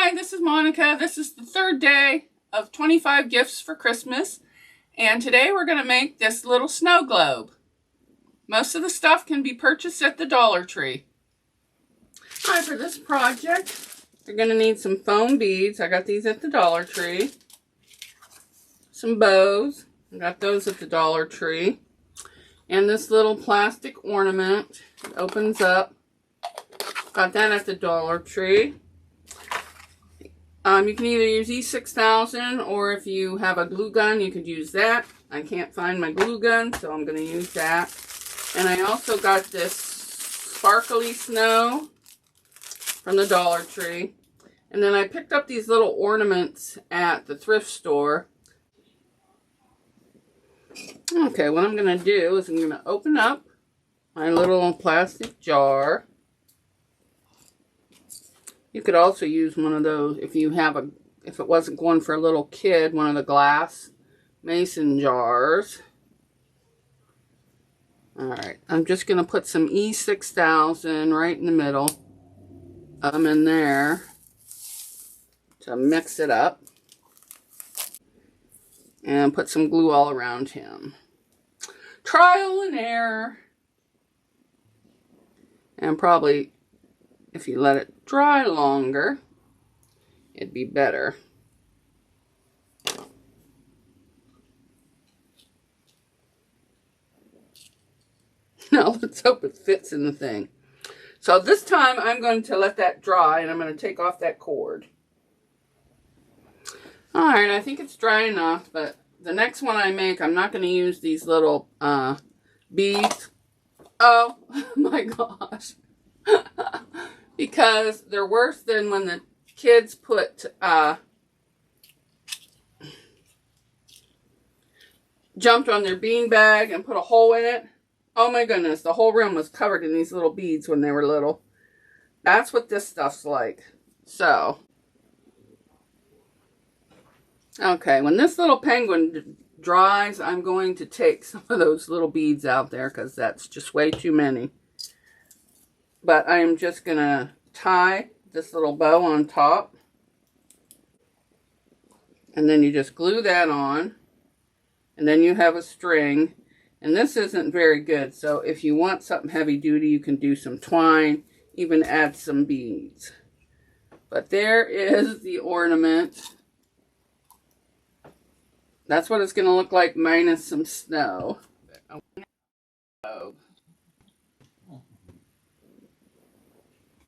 Hi, this is Monica. This is the third day of 25 gifts for Christmas. And today we're going to make this little snow globe. Most of the stuff can be purchased at the Dollar Tree. Alright, for this project, you're going to need some foam beads. I got these at the Dollar Tree. Some bows. I got those at the Dollar Tree. And this little plastic ornament. It opens up. Got that at the Dollar Tree. You can either use E6000, or if you have a glue gun, you could use that. I can't find my glue gun, so I'm going to use that. And I also got this sparkly snow from the Dollar Tree. And then I picked up these little ornaments at the thrift store. Okay, what I'm going to do is I'm going to open up my little plastic jar. You could also use one of those if you have if it wasn't going for a little kid, one of the glass mason jars. Alright, I'm just going to put some E6000 right in the middle of them in there to mix it up. And put some glue all around him. Trial and error. And probably, if you let it dry longer, it'd be better. Now let's hope it fits in the thing. So this time I'm going to let that dry, and I'm going to take off that cord. Alright, I think it's dry enough, but the next one I make, I'm not going to use these little beads. Oh my gosh. Because they're worse than when the kids put jumped on their bean bag and put a hole in it. Oh my goodness, the whole room was covered in these little beads when they were little. That's what this stuff's like. So, okay, when this little penguin dries, I'm going to take some of those little beads out there because that's just way too many. But I am just going to tie this little bow on top. And then you just glue that on. And then you have a string. And this isn't very good. So if you want something heavy duty, you can do some twine. Even add some beads. But there is the ornament. That's what it's going to look like minus some snow.